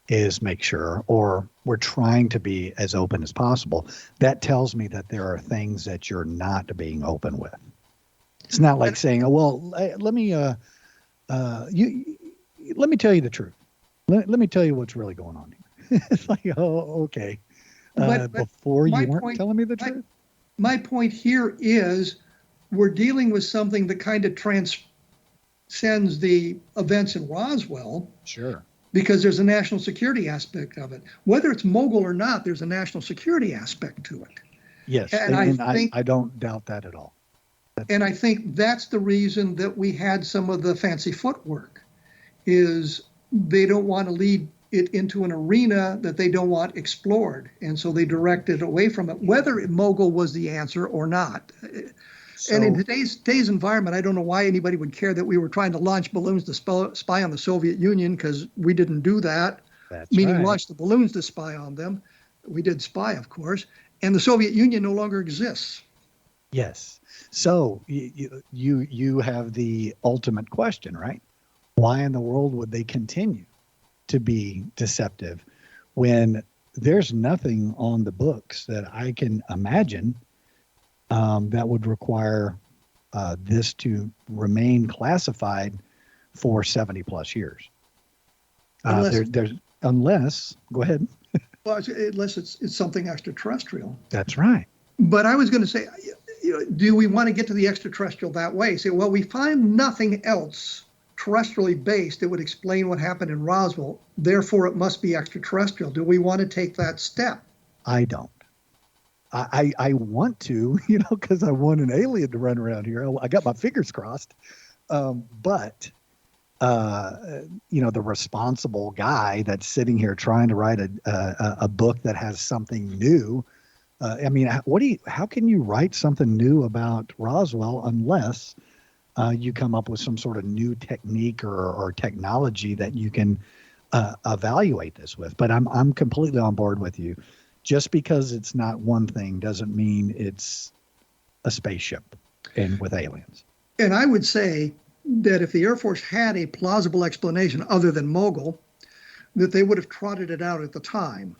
is make sure, or we're trying to be as open as possible, that tells me that there are things that you're not being open with. It's not like saying, oh, well, let me tell you the truth. Let me tell you what's really going on here. It's like, oh, okay. But before you weren't telling me the truth? My point here is we're dealing with something that kind of transcends the events in Roswell. Sure. Because there's a national security aspect of it. Whether it's Mogul or not, there's a national security aspect to it. Yes, and I don't doubt that at all. And I think that's the reason that we had some of the fancy footwork, is they don't want to lead it into an arena that they don't want explored. And so they directed away from it, whether Mogul was the answer or not. And in today's environment, I don't know why anybody would care that we were trying to launch balloons to spy on the Soviet Union, because we didn't do that. That's meaning right. Launch the balloons to spy on them. We did spy, of course. And the Soviet Union no longer exists. Yes. So you have the ultimate question, right? Why in the world would they continue to be deceptive when there's nothing on the books that I can imagine that would require this to remain classified for 70 plus years? Unless, go ahead. Well, unless it's something extraterrestrial. That's right. But I was going to say, do we want to get to the extraterrestrial that way? Say, well, we find nothing else terrestrially based that would explain what happened in Roswell. Therefore, it must be extraterrestrial. Do we want to take that step? I don't. I want to, because I want an alien to run around here. I got my fingers crossed. But the responsible guy that's sitting here trying to write a book that has something new. How can you write something new about Roswell unless you come up with some sort of new technique or technology that you can evaluate this with? But I'm completely on board with you. Just because it's not one thing doesn't mean it's a spaceship and with aliens. And I would say that if the Air Force had a plausible explanation other than Mogul, that they would have trotted it out at the time.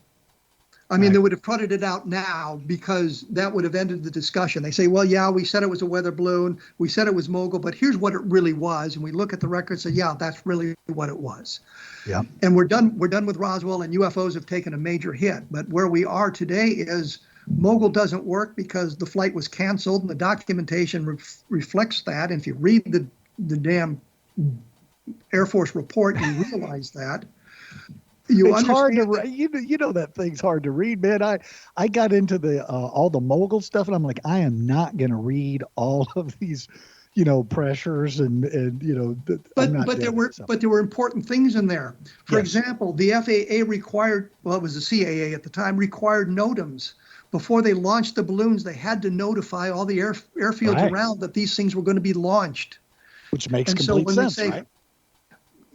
They would have trotted it out now, because that would have ended the discussion. They say, well, yeah, we said it was a weather balloon. We said it was Mogul, but here's what it really was. And we look at the records and say, yeah, that's really what it was. Yeah. And we're done with Roswell, and UFOs have taken a major hit. But where we are today is Mogul doesn't work because the flight was canceled, and the documentation reflects that. And if you read the damn Air Force report, you realize that. It's hard to read. You know that thing's hard to read, man. I got into the all the Mogul stuff, and I'm like, I am not going to read all of these, pressures and But there were important things in there. For example, the FAA required, well, it was the CAA at the time, required NOTAMs. Before they launched the balloons, they had to notify all the airfields around that these things were going to be launched. Which makes complete sense, right?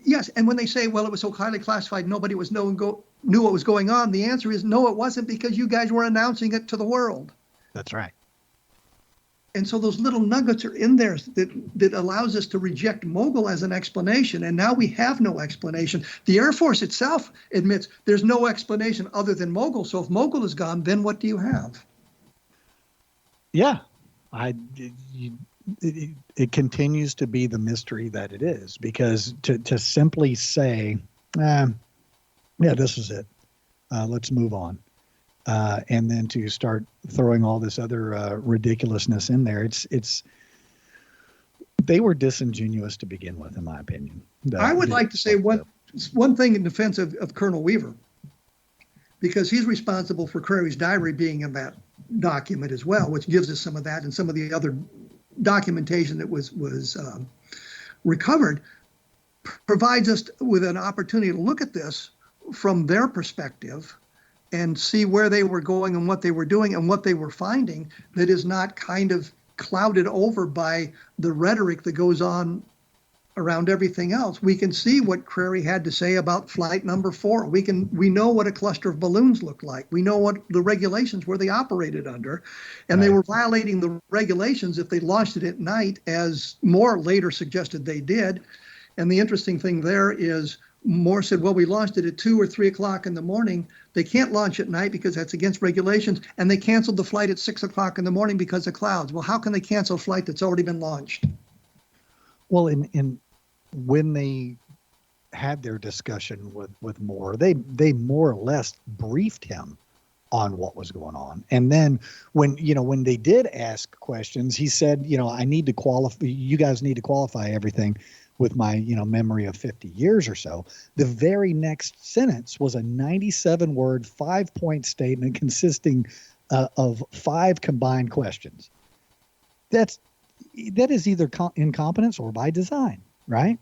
Yes, and when they say, well, it was so highly classified, nobody knew what was going on, the answer is no, it wasn't, because you guys were announcing it to the world. That's right. And so those little nuggets are in there that allows us to reject Mogul as an explanation, and now we have no explanation. The Air Force itself admits there's no explanation other than Mogul, so if Mogul is gone, then what do you have? Yeah, it continues to be the mystery that it is, because to simply say, this is it, let's move on, and then to start throwing all this other ridiculousness in there, they were disingenuous to begin with, in my opinion. I would like to say one thing in defense of Colonel Weaver, because he's responsible for Crowley's diary being in that document as well, which gives us some of that and some of the other documentation that was recovered, provides us with an opportunity to look at this from their perspective and see where they were going and what they were doing and what they were finding, that is not kind of clouded over by the rhetoric that goes on around everything else. We can see what Crary had to say about flight number 4. We know what a cluster of balloons looked like. We know what the regulations were they operated under, and Right. They were violating the regulations if they launched it at night, as Moore later suggested they did. And the interesting thing there is Moore said, well, we launched it at 2 or 3 o'clock in the morning. They can't launch at night because that's against regulations, and they canceled the flight at 6 o'clock in the morning because of clouds. Well, how can they cancel a flight that's already been launched? Well, in when they had their discussion with Moore, they more or less briefed him on what was going on. And then when they did ask questions, he said, I need to qualify, you guys need to qualify everything with my, memory of 50 years or so. The very next sentence was a 97-word, 5-point statement consisting of 5 combined questions. That is either incompetence or by design, right?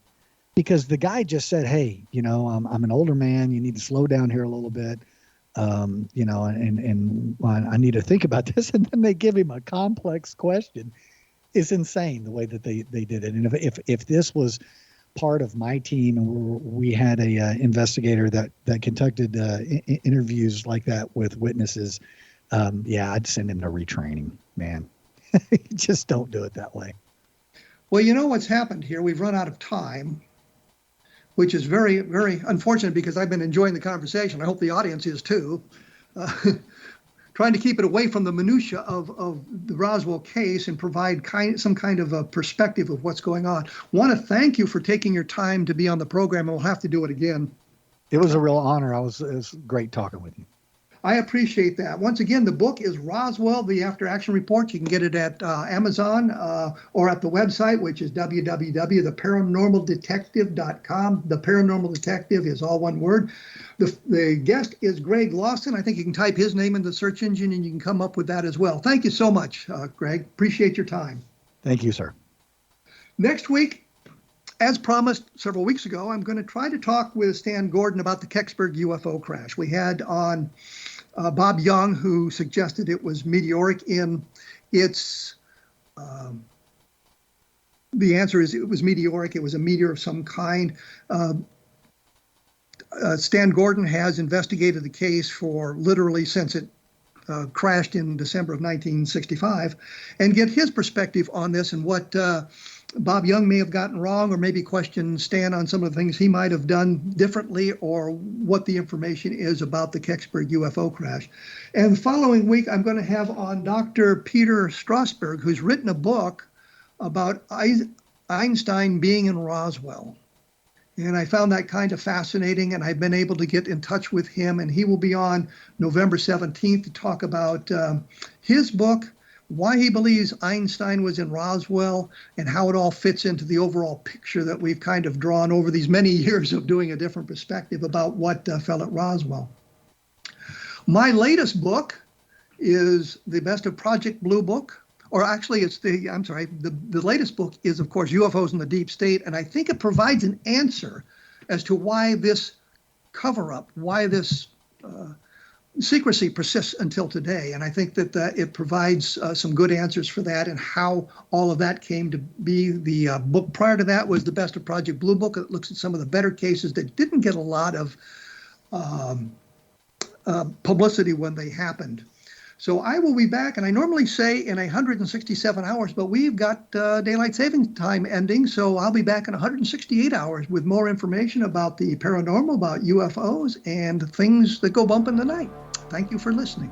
Because the guy just said, hey, I'm an older man. You need to slow down here a little bit. And I need to think about this. And then they give him a complex question. It's insane the way that they did it. And if this was part of my team and we had a investigator that conducted interviews like that with witnesses, I'd send him to retraining, man. Just don't do it that way. Well, you know what's happened here? We've run out of time, which is very, very unfortunate because I've been enjoying the conversation. I hope the audience is too. Trying to keep it away from the minutia of the Roswell case and provide some kind of a perspective of what's going on. Want to thank you for taking your time to be on the program, and we'll have to do it again. It was a real honor. It was great talking with you. I appreciate that. Once again, the book is Roswell, the After Action Report. You can get it at Amazon or at the website, which is www.theparanormaldetective.com. The Paranormal Detective is all one word. The guest is Greg Lawson. I think you can type his name in the search engine and you can come up with that as well. Thank you so much, Greg. Appreciate your time. Thank you, sir. Next week, as promised several weeks ago, I'm going to try to talk with Stan Gordon about the Kecksburg UFO crash. We had on Bob Young, who suggested it was meteoric in its, the answer is it was meteoric. It was a meteor of some kind. Stan Gordon has investigated the case for literally since it crashed in December of 1965 and get his perspective on this and what Bob Young may have gotten wrong, or maybe question Stan on some of the things he might have done differently, or what the information is about the Kecksburg UFO crash. And the following week, I'm going to have on Dr. Peter Strasberg, who's written a book about Einstein being in Roswell. And I found that kind of fascinating, and I've been able to get in touch with him, and he will be on November 17th to talk about his book, why he believes Einstein was in Roswell, and how it all fits into the overall picture that we've kind of drawn over these many years of doing a different perspective about what fell at Roswell. My latest book is the Best of Project Blue book, or actually it's the latest book is, of course, UFOs in the Deep State, and I think it provides an answer as to why this cover-up, why this secrecy persists until today. And I think that it provides some good answers for that and how all of that came to be. The book prior to that was the Best of Project Blue book. It looks at some of the better cases that didn't get a lot of publicity when they happened. So I will be back, and I normally say in 167 hours, but we've got daylight saving time ending, so I'll be back in 168 hours with more information about the paranormal, about UFOs, and things that go bump in the night. Thank you for listening.